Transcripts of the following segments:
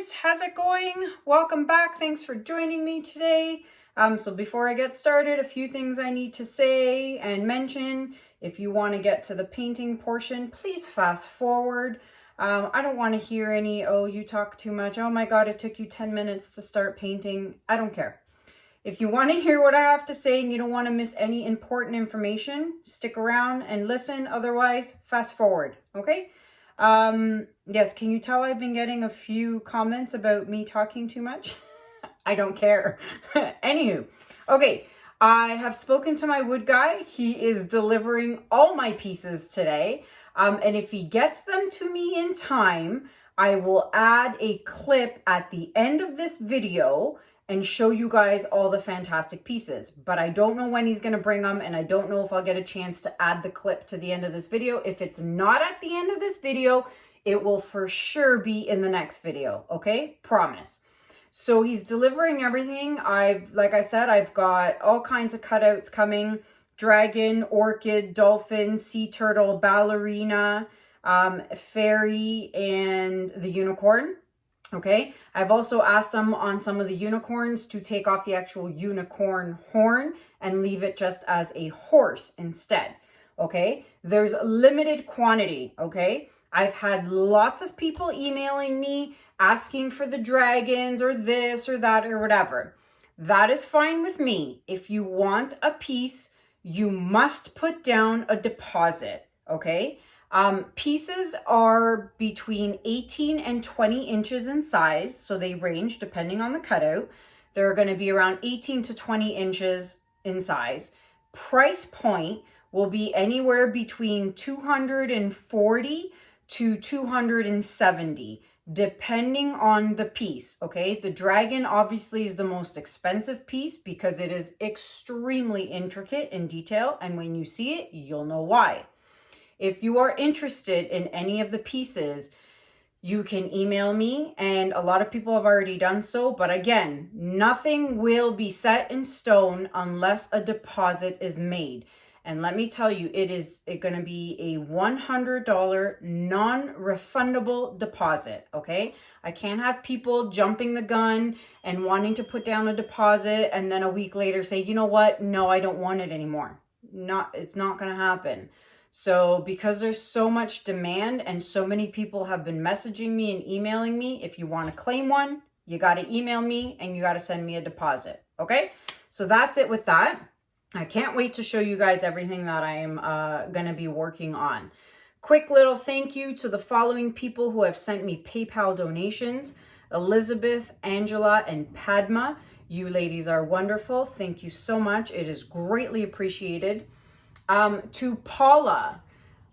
guys, how's it going? Welcome back. Thanks for joining me today. So before I get started, a few things I need to say and mention. If you want to get to the painting portion, please fast forward. I don't want to hear any, oh, you talk too much. Oh my God, it took you 10 minutes to start painting. I don't care. If you want to hear what I have to say and you don't want to miss any important information, stick around and listen. Otherwise, fast forward, okay? Yes, can you tell I've been getting a few comments about me talking too much? I don't care. Anywho, okay, I have spoken to my wood guy. He is delivering all my pieces today. And if he gets them to me in time, I will add a clip at the end of this video and show you guys all the fantastic pieces. But I don't know when he's gonna bring them, and I don't know if I'll get a chance to add the clip to the end of this video. If it's not at the end of this video, it will for sure be in the next video, okay? Promise. So he's delivering everything. Like I said, I've got all kinds of cutouts coming. Dragon, orchid, dolphin, sea turtle, ballerina, fairy, and the unicorn. Okay, I've also asked them on some of the unicorns to take off the actual unicorn horn and leave it just as a horse instead. Okay, there's limited quantity. Okay, I've had lots of people emailing me asking for the dragons or this or that or whatever. That is fine with me. If you want a piece, you must put down a deposit. Okay. Pieces are between 18 and 20 inches in size, so they range depending on the cutout. They're going to be around 18 to 20 inches in size. Price point will be anywhere between $240 to $270, depending on the piece, okay? The dragon obviously is the most expensive piece because it is extremely intricate in detail, and when you see it, you'll know why. If you are interested in any of the pieces, you can email me, and a lot of people have already done so. But again, nothing will be set in stone unless a deposit is made. And let me tell you, it is going to be a $100 non-refundable deposit, okay? I can't have people jumping the gun and wanting to put down a deposit and then a week later say, you know what? No, I don't want it anymore. It's not going to happen. So because there's so much demand and so many people have been messaging me and emailing me, if you want to claim one, you got to email me and you got to send me a deposit. Okay. So that's it with that. I can't wait to show you guys everything that I am going to be working on. Quick little thank you to the following people who have sent me PayPal donations: Elizabeth, Angela, and Padma. You ladies are wonderful. Thank you so much. It is greatly appreciated. To Paula,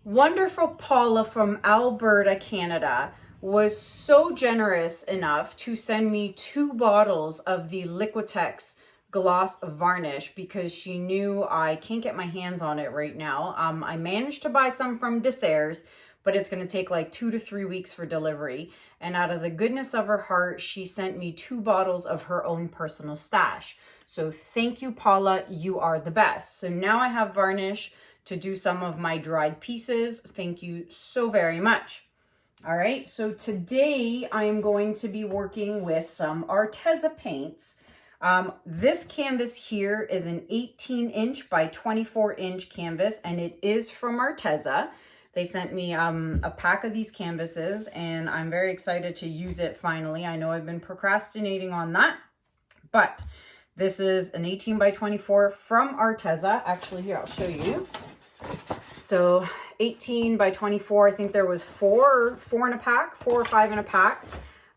wonderful Paula from Alberta, Canada, was so generous enough to send me 2 bottles of the Liquitex gloss varnish because she knew I can't get my hands on it right now. I managed to buy some from Desserts, but it's going to take like 2 to 3 weeks for delivery. And out of the goodness of her heart, she sent me 2 bottles of her own personal stash. So thank you, Paula. You are the best. So now I have varnish to do some of my dried pieces. Thank you so very much. All right. So today I am going to be working with some Arteza paints. This canvas here is an 18-inch by 24-inch canvas, and it is from Arteza. They sent me a pack of these canvases, and I'm very excited to use it finally. I know I've been procrastinating on that, but this is an 18 by 24 from Arteza. Actually, here, I'll show you. So 18 by 24, I think there was four in a pack, 4 or 5 in a pack.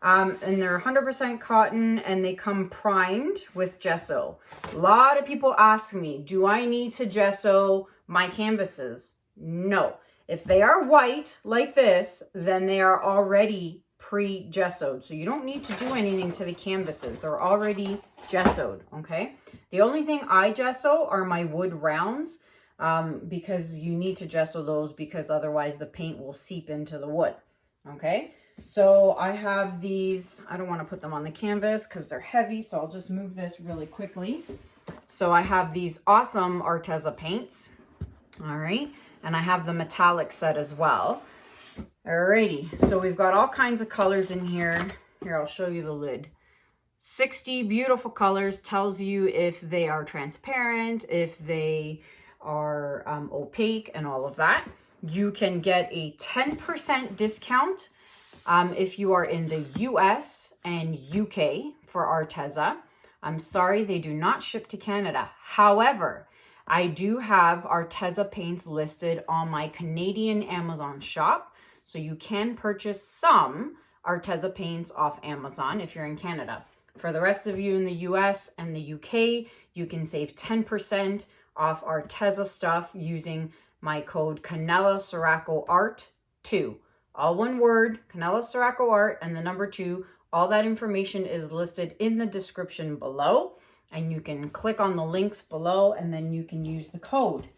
And they're 100% cotton, and they come primed with gesso. A lot of people ask me, do I need to gesso my canvases? No. If they are white like this, then they are already pre-gessoed. So you don't need to do anything to the canvases. They're already gessoed, okay? The only thing I gesso are my wood rounds, because you need to gesso those because otherwise the paint will seep into the wood, okay? So I have these, I don't want to put them on the canvas because they're heavy, so I'll just move this really quickly. So I have these awesome Arteza paints, all right? And I have the metallic set as well. Alrighty, so we've got all kinds of colors in here. Here, I'll show you the lid. 60 beautiful colors, tells you if they are transparent, if they are opaque, and all of that. You can get a 10% discount if you are in the US and UK for Arteza. I'm sorry, they do not ship to Canada. However, I do have Arteza paints listed on my Canadian Amazon shop, so you can purchase some Arteza paints off Amazon if you're in Canada. For the rest of you in the US and the UK, you can save 10% off Arteza stuff using my code Kanella Ciraco Art 2. All one word, Kanella Ciraco Art, and the number 2. All that information is listed in the description below, and you can click on the links below and then you can use the code.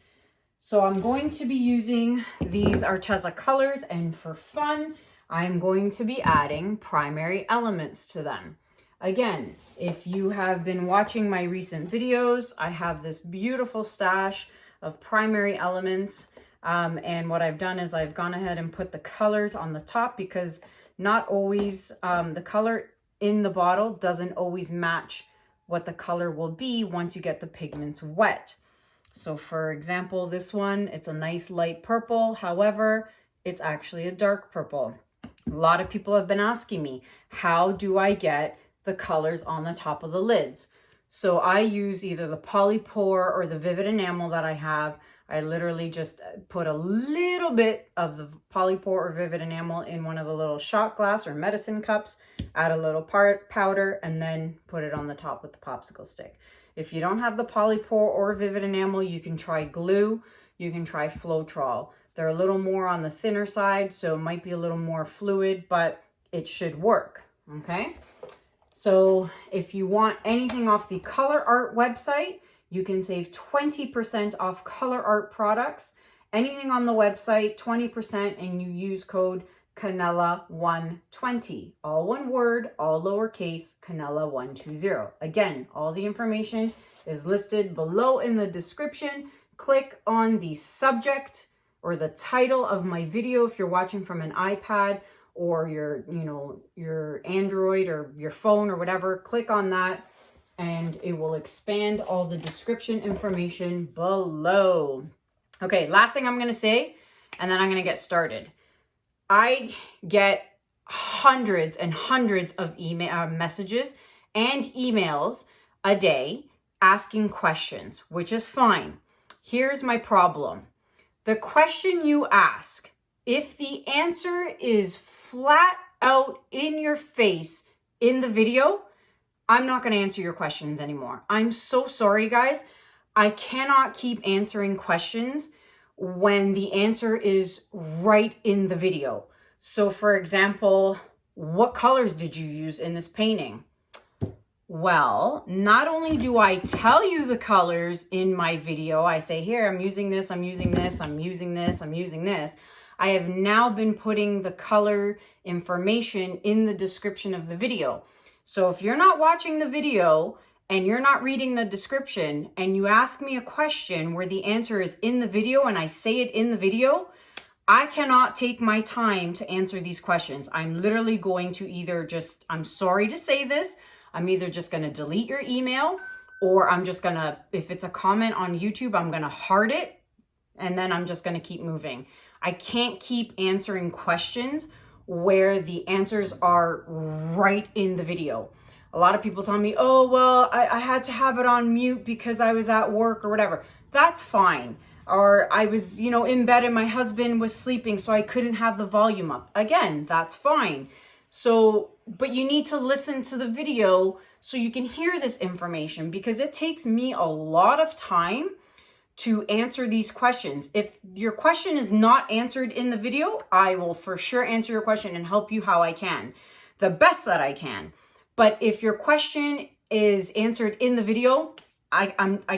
So I'm going to be using these Arteza colors, and for fun, I'm going to be adding primary elements to them. Again, if you have been watching my recent videos, I have this beautiful stash of primary elements. And what I've done is I've gone ahead and put the colors on the top, because not always the color in the bottle doesn't always match what the color will be once you get the pigments wet. So for example, this one, it's a nice light purple. However, it's actually a dark purple. A lot of people have been asking me, how do I get the colors on the top of the lids? So I use either the Polypore or the Vivid Enamel that I have. I literally just put a little bit of the Polypore or Vivid Enamel in one of the little shot glass or medicine cups, add a little powder, and then put it on the top with the popsicle stick. If you don't have the Polypore or Vivid Enamel, you can try glue, you can try Floetrol. They're a little more on the thinner side, so it might be a little more fluid, but it should work, okay? So if you want anything off the ColourArte website, you can save 20% off ColourArte products. Anything on the website, 20%, and you use code Kanella120. All one word, all lowercase, Kanella120. Again, all the information is listed below in the description. Click on the subject or the title of my video if you're watching from an iPad or your Android or your phone or whatever. Click on that and it will expand all the description information below. Okay, last thing I'm going to say, and then I'm going to get started. I get hundreds and hundreds of messages and emails a day asking questions, which is fine. Here's my problem. The question you ask, if the answer is flat out in your face in the video, I'm not going to answer your questions anymore. I'm so sorry, guys. I cannot keep answering questions when the answer is right in the video. So for example, what colors did you use in this painting? Well, not only do I tell you the colors in my video, I say, here, I'm using this, I'm using this, I'm using this, I'm using this. I have now been putting the color information in the description of the video. So if you're not watching the video and you're not reading the description and you ask me a question where the answer is in the video and I say it in the video, I cannot take my time to answer these questions. I'm literally going to either just, I'm sorry to say this, I'm either just going to delete your email, or I'm just going to, if it's a comment on YouTube, I'm going to heart it and then I'm just going to keep moving. I can't keep answering questions where the answers are right in the video. A lot of people tell me, oh, well, I had to have it on mute because I was at work or whatever. That's fine. Or I was, in bed and my husband was sleeping, so I couldn't have the volume up. Again, that's fine. So, but you need to listen to the video so you can hear this information, because it takes me a lot of time to answer these questions. If your question is not answered in the video, I will for sure answer your question and help you how I can, the best that I can. But if your question is answered in the video, I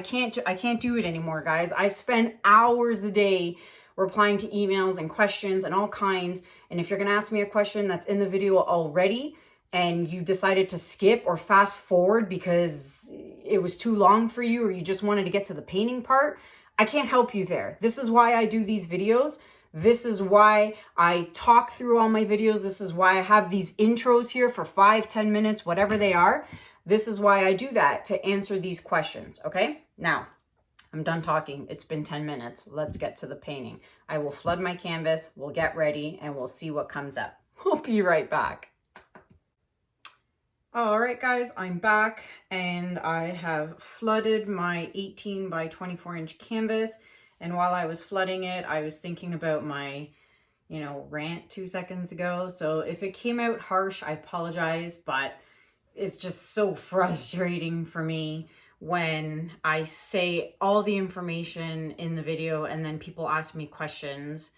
can't do it anymore, guys. I spend hours a day replying to emails and questions and all kinds. And if you're going to ask me a question that's in the video already and you decided to skip or fast forward because it was too long for you or you just wanted to get to the painting part, I can't help you there. This is why I do these videos. This is why I talk through all my videos. This is why I have these intros here for 5-10 minutes, whatever they are. This is why I do that, to answer these questions, okay? Now, I'm done talking. It's been 10 minutes. Let's get to the painting. I will flood my canvas, we'll get ready, and we'll see what comes up. I'll be right back. All right, guys, I'm back, and I have flooded my 18 by 24 inch canvas. And while I was flooding it, I was thinking about my, rant 2 seconds ago. So if it came out harsh, I apologize, but it's just so frustrating for me when I say all the information in the video and then people ask me questions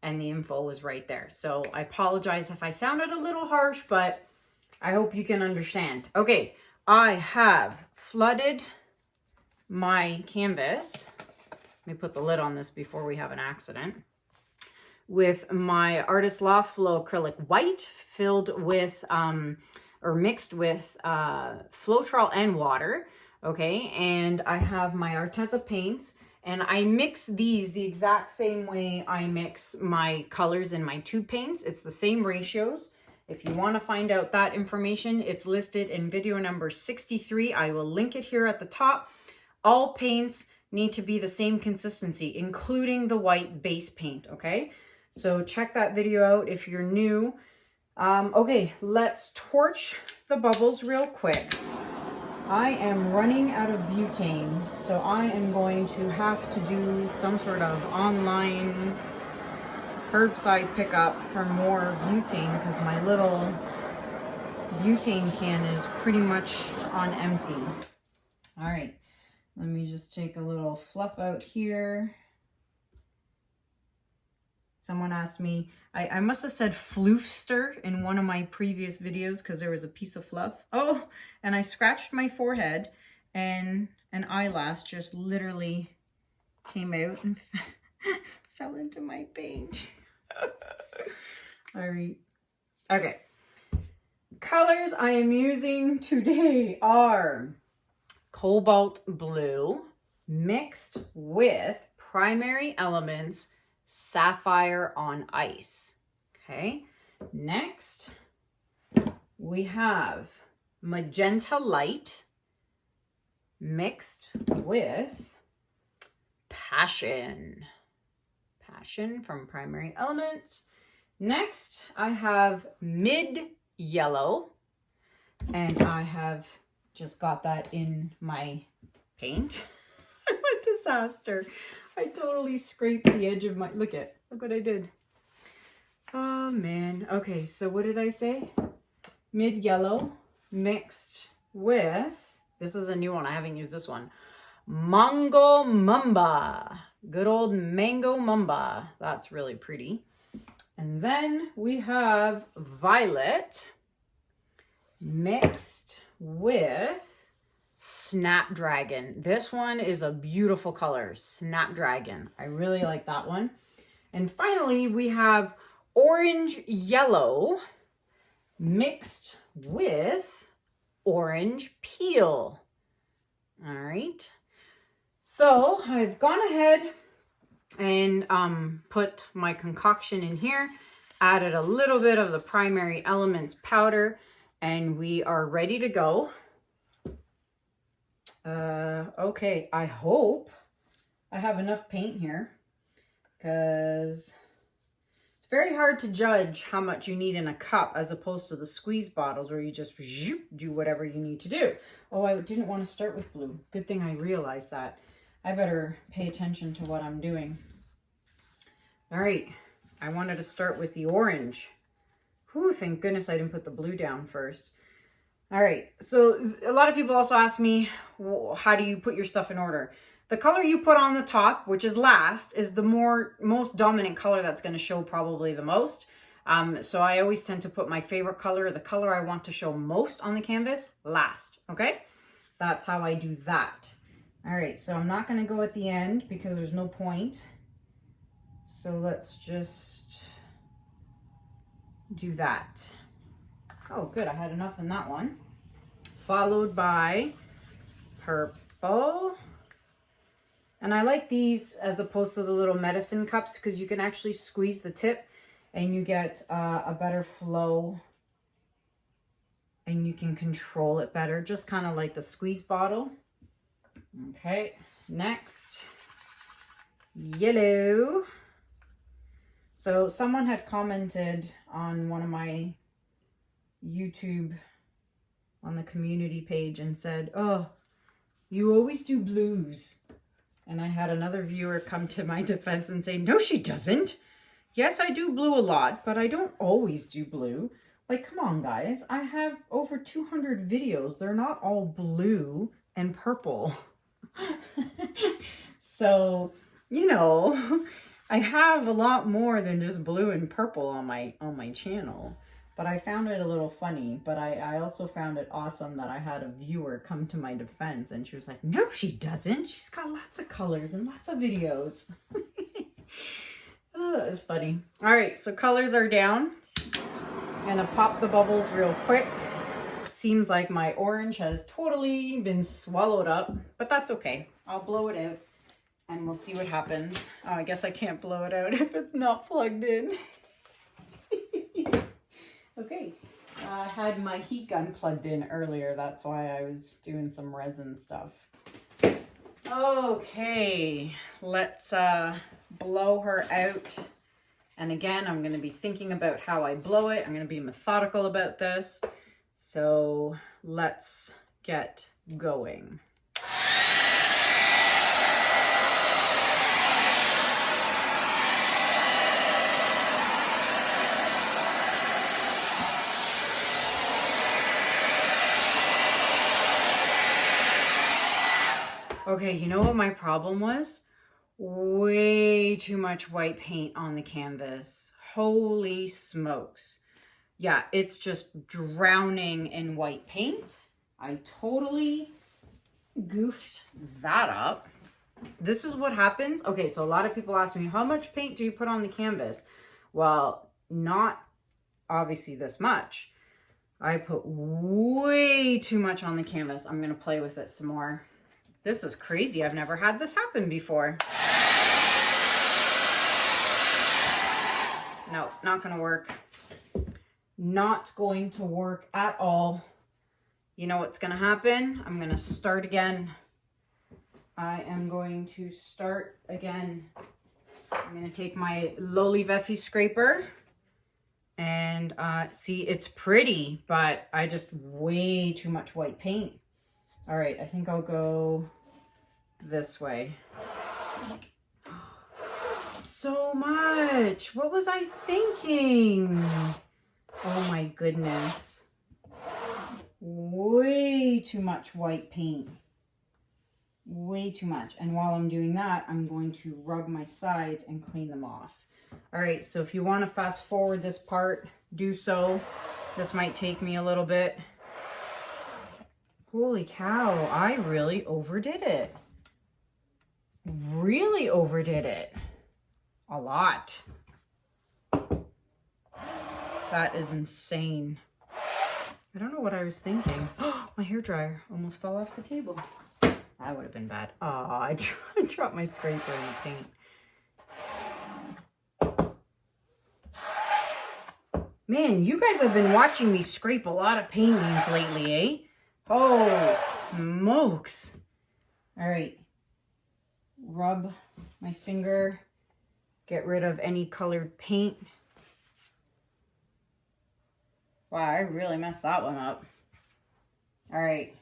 and the info was right there. So I apologize if I sounded a little harsh, but I hope you can understand. Okay, I have flooded my canvas. Let me put the lid on this before we have an accident. With my Artist Loft Flow Acrylic White filled with, or mixed with Floetrol and water. Okay, and I have my Arteza paints, and I mix these the exact same way I mix my colors in my tube paints. It's the same ratios. If you want to find out that information, it's listed in video number 63. I will link it here at the top. All paints need to be the same consistency, including the white base paint, okay? So check that video out if you're new. Okay, let's torch the bubbles real quick. I am running out of butane, so I am going to have to do some sort of online curbside pickup for more butane because my little butane can is pretty much on empty. All right, let me just take a little fluff out here. Someone asked me, I must have said floofster in one of my previous videos because there was a piece of fluff. Oh, and I scratched my forehead and an eyelash just literally came out and fell into my paint. All right. Okay. Colors I am using today are Cobalt Blue mixed with Primary Elements Sapphire on Ice. Okay. Next, we have Magenta Light mixed with Passion. Passion from Primary Elements. Next, I have Mid Yellow, and I have just got that in my paint. I'm a disaster. I totally scraped the edge of my, look what I did. Oh man. Okay, so what did I say? Mid Yellow mixed with, this is a new one, I haven't used this one, Mango Mamba. Good old Mango Mamba. That's really pretty. And then we have Violet mixed with Snap Draggon. This one is a beautiful color, Snap Draggon. I really like that one. And finally, we have Orange Yellow mixed with Orange Peel. All right. So I've gone ahead and put my concoction in here, added a little bit of the Primary Elements powder, and we are ready to go. Okay, I hope I have enough paint here because it's very hard to judge how much you need in a cup as opposed to the squeeze bottles where you just do whatever you need to do. Oh, I didn't want to start with blue. Good thing I realized that. I better pay attention to what I'm doing. All right, I wanted to start with the orange. Whew, thank goodness I didn't put the blue down first. All right, so a lot of people also ask me, well, how do you put your stuff in order? The color you put on the top, which is last, is the most dominant color that's going to show probably the most. So I always tend to put my favorite color, the color I want to show most on the canvas, last, okay? That's how I do that. All right, so I'm not going to go at the end because there's no point. So let's just do that. Oh, good. I had enough in that one. Followed by purple. And I like these as opposed to the little medicine cups because you can actually squeeze the tip and you get a better flow and you can control it better, just kind of like the squeeze bottle. Okay, next, yellow. So someone had commented on one of my YouTube on the community page and said, oh, you always do blues. And I had another viewer come to my defense and say, no, she doesn't. Yes, I do blue a lot, but I don't always do blue. Like, come on, guys. I have over 200 videos. They're not all blue and purple. So, you know, I have a lot more than just blue and purple on my channel. But I found it a little funny, but I also found it awesome that I had a viewer come to my defense and she was like, no, she doesn't. She's got lots of colors and lots of videos. Oh, that was funny. All right, so colors are down. I'm gonna pop the bubbles real quick. Seems like my orange has totally been swallowed up, but that's okay. I'll blow it out and we'll see what happens. Oh, I guess I can't blow it out if it's not plugged in. Okay, I had my heat gun plugged in earlier. That's why I was doing some resin stuff. Okay, let's blow her out. And again, I'm going to be thinking about how I blow it. I'm going to be methodical about this. So let's get going. Okay, you know what my problem was? Way too much white paint on the canvas. Holy smokes. Yeah, it's just drowning in white paint. I totally goofed that up. This is what happens. Okay, so a lot of people ask me, how much paint do you put on the canvas? Well, not obviously this much. I put way too much on the canvas. I'm going to play with it some more. This is crazy. I've never had this happen before. No, not going to work. Not going to work at all. You know what's going to happen? I'm going to start again. I am going to start again. I'm going to take my Loli Veffy scraper. And see, it's pretty, but I just way too much white paint. All right, I think I'll go this way. So much. What was I thinking? Oh my goodness. Way too much white paint. Way too much. And while I'm doing that, I'm going to rub my sides and clean them off. All right, so if you want to fast forward this part, do so. This might take me a little bit. Holy cow, I really overdid it. Really overdid it. A lot. That is insane. I don't know what I was thinking. My hairdryer almost fell off the table. That would have been bad. Oh, I dropped my scraper in the paint. Man, you guys have been watching me scrape a lot of paintings lately, eh? Oh, smokes. All right. Rub my finger. Get rid of any colored paint. Wow, I really messed that one up. All right.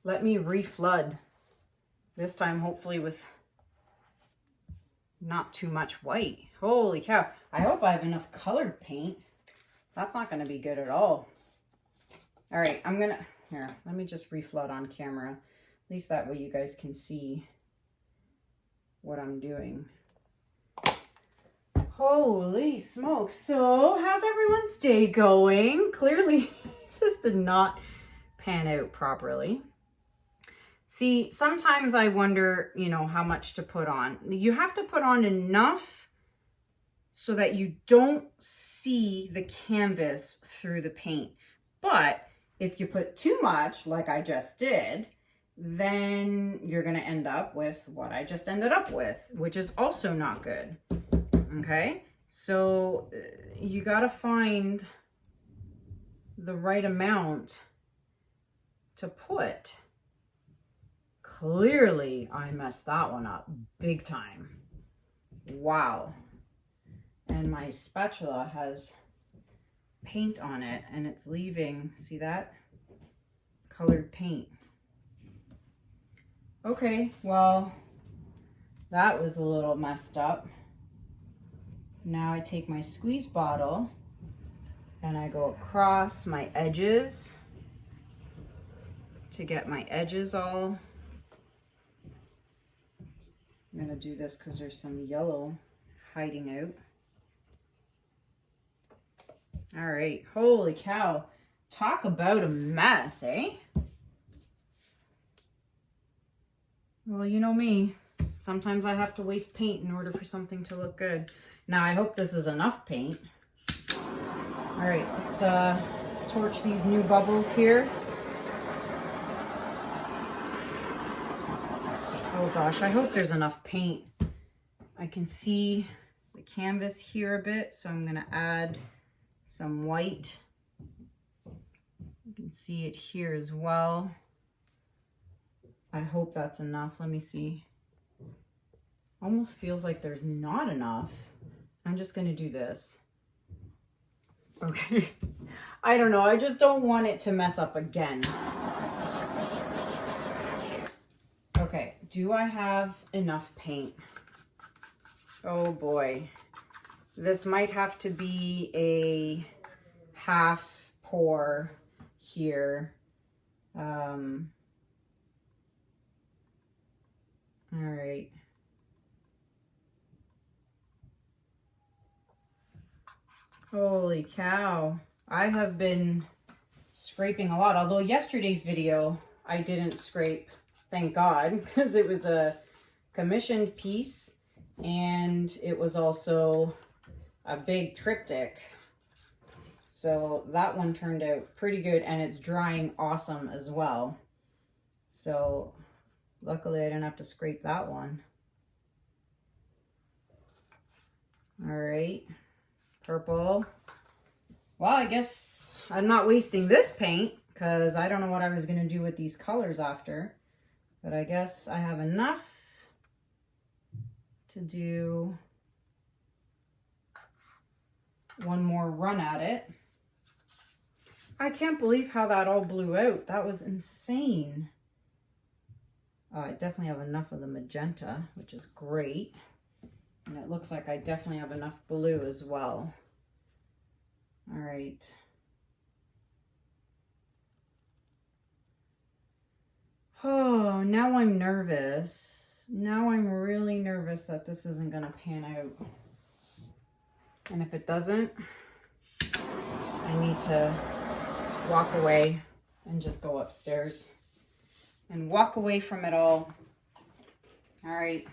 Let me reflood. This time, hopefully with not too much white. Holy cow. I hope I have enough colored paint. That's not going to be good at all. All right, I'm going to... Here, let me just reflood on camera. At least that way you guys can see what I'm doing. Holy smokes. So, how's everyone's day going? Clearly, this did not pan out properly. See, sometimes I wonder, you know, how much to put on. You have to put on enough so that you don't see the canvas through the paint. But if you put too much, like I just did, then you're going to end up with what I just ended up with, which is also not good. Okay, so you got to find the right amount to put. Clearly, I messed that one up big time. Wow. And my spatula has paint on it, and it's leaving, see that? Colored paint. Okay, well, that was a little messed up. Now I take my squeeze bottle and I go across my edges to get my edges all. I'm gonna do this because there's some yellow hiding out. All right, holy cow. Talk about a mess, eh? Well, you know me. Sometimes I have to waste paint in order for something to look good. Now, I hope this is enough paint. All right, let's torch these new bubbles here. Oh gosh, I hope there's enough paint. I can see the canvas here a bit, so I'm gonna add some white. You can see it here as well. I hope that's enough. Let me see. Almost feels like there's not enough. I'm just gonna do this. Okay. I don't know. I just don't want it to mess up again. Okay. Do I have enough paint? Oh boy. This might have to be a half pour here. All right. Holy cow. I have been scraping a lot, although yesterday's video I didn't scrape, thank God, because it was a commissioned piece and it was also a big triptych. So that one turned out pretty good and it's drying awesome as well. So luckily I didn't have to scrape that one. All right. Purple. Well, I guess I'm not wasting this paint because I don't know what I was going to do with these colors after. But I guess I have enough to do one more run at it. I can't believe how that all blew out. That was insane. I definitely have enough of the magenta, which is great. And it looks like I definitely have enough blue as well. All right. Oh, now I'm nervous. Now I'm really nervous that this isn't gonna pan out. And if it doesn't, I need to walk away and just go upstairs and walk away from it all. All right.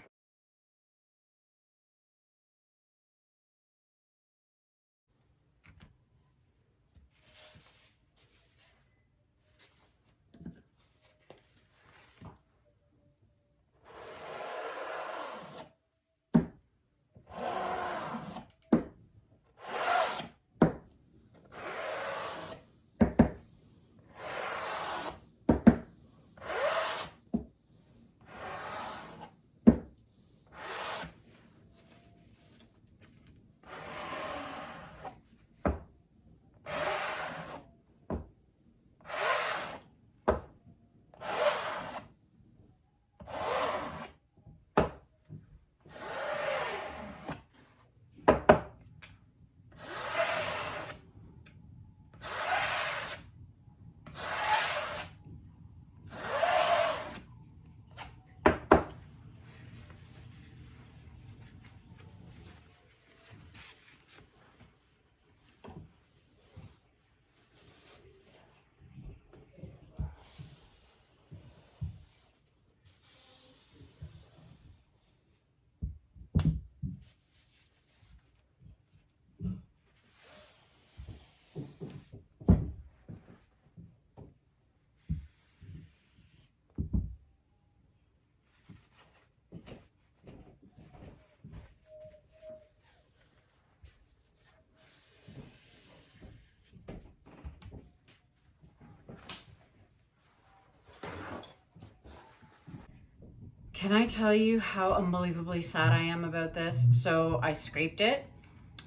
Can I tell you how unbelievably sad I am about this? So I scraped it.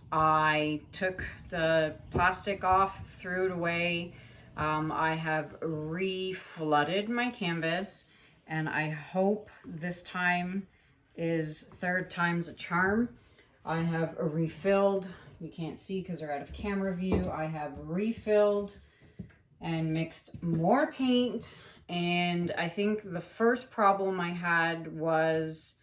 I took the plastic off, threw it away. I have re-flooded my canvas, and I hope this time is third time's a charm. I have refilled, you can't see because they're out of camera view. I have refilled and mixed more paint. And I think the first problem I had was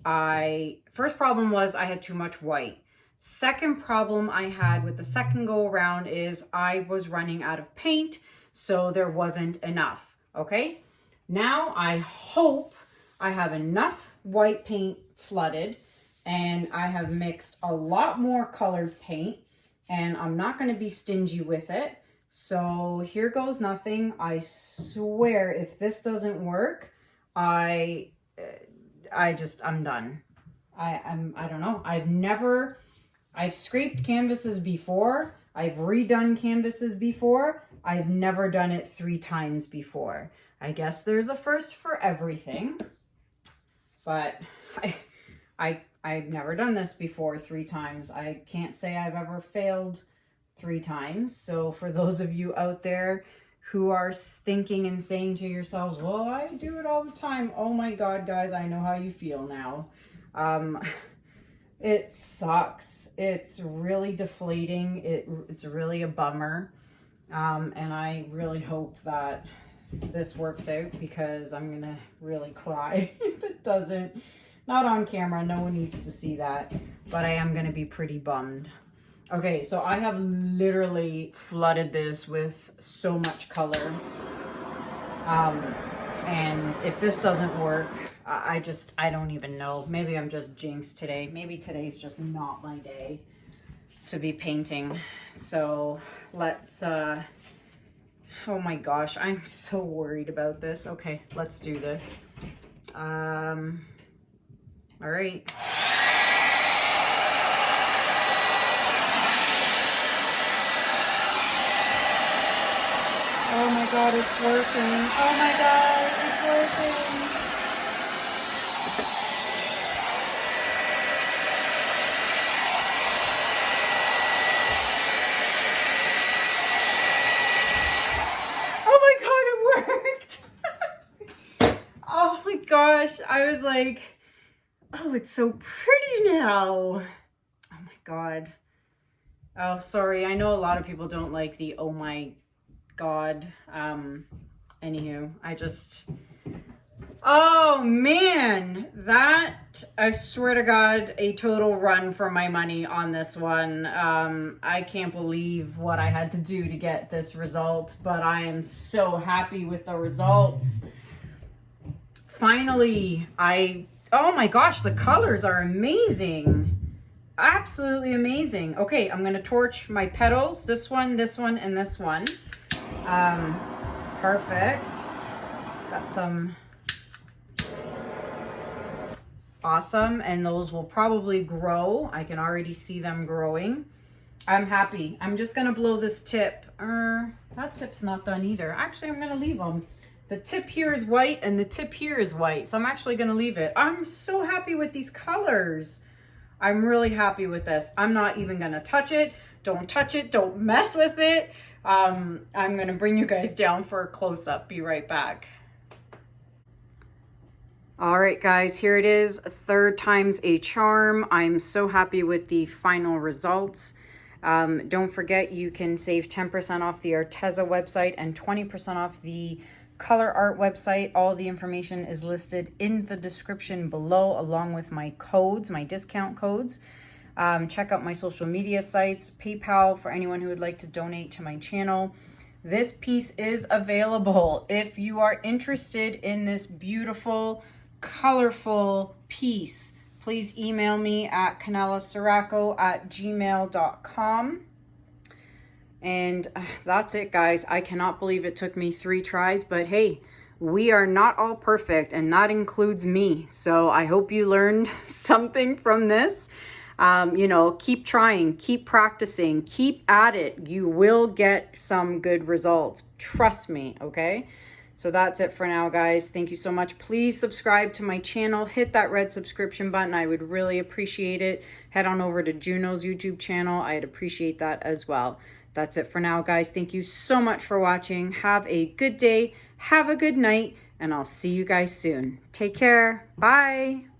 I had too much white. Second problem I had with the second go around is I was running out of paint, so there wasn't enough. Okay, now I hope I have enough white paint flooded, and I have mixed a lot more colored paint, and I'm not going to be stingy with it. So here goes nothing. I swear if this doesn't work, I'm done. I don't know. I've scraped canvases before. I've redone canvases before. I've never done it 3 times before. I guess there's a first for everything, but I've never done this before 3 times. I can't say I've ever failed 3 times. So for those of you out there who are thinking and saying to yourselves, well, I do it all the time. Oh my God, guys, I know how you feel now. It sucks. It's really deflating. It's really a bummer. And I really hope that this works out, because I'm gonna really cry if it doesn't. Not on camera, no one needs to see that, but I am gonna be pretty bummed. Okay, so I have literally flooded this with so much color. And if this doesn't work, I don't even know. Maybe I'm just jinxed today. Maybe today's just not my day to be painting. So let's, oh my gosh, I'm so worried about this. Okay, let's do this. All right. Oh my God, it's working. Oh my God, it's working. Oh my God, it worked. Oh my gosh, I was like, oh, it's so pretty now. Oh my God. Oh, sorry. I know a lot of people don't like the oh my God. Anywho, oh man, that, I swear to God, a total run for my money on this one. I can't believe what I had to do to get this result, but I am so happy with the results. Finally, oh my gosh, the colors are amazing. Absolutely amazing. Okay, I'm gonna torch my petals, this one, and this one. Perfect. Got some. Awesome, and those will probably grow. I can already see them growing. I'm happy. I'm just gonna blow this tip. That tip's not done either. Actually, I'm gonna leave them. The tip here is white and the tip here is white, so I'm actually gonna leave it. I'm so happy with these colors. I'm really happy with this. I'm not even gonna touch it. Don't touch it, don't mess with it. I'm gonna bring you guys down for a close-up. Be right back. All right, guys, here it is. 3rd time's a charm. I'm so happy with the final results. Don't forget, you can save 10% off the Arteza website and 20% off the ColourArte website. All the information is listed in the description below, along with my codes, my discount codes. Check out my social media sites, PayPal for anyone who would like to donate to my channel. This piece is available. If you are interested in this beautiful, colorful piece, please email me at canellaciraco@gmail.com. And that's it, guys. I cannot believe it took me 3 tries, but hey, we are not all perfect, and that includes me. So I hope you learned something from this. You know, keep trying, keep practicing, keep at it. You will get some good results. Trust me, okay? So that's it for now, guys. Thank you so much. Please subscribe to my channel. Hit that red subscription button. I would really appreciate it. Head on over to Juno's YouTube channel. I'd appreciate that as well. That's it for now, guys. Thank you so much for watching. Have a good day. Have a good night. And I'll see you guys soon. Take care. Bye.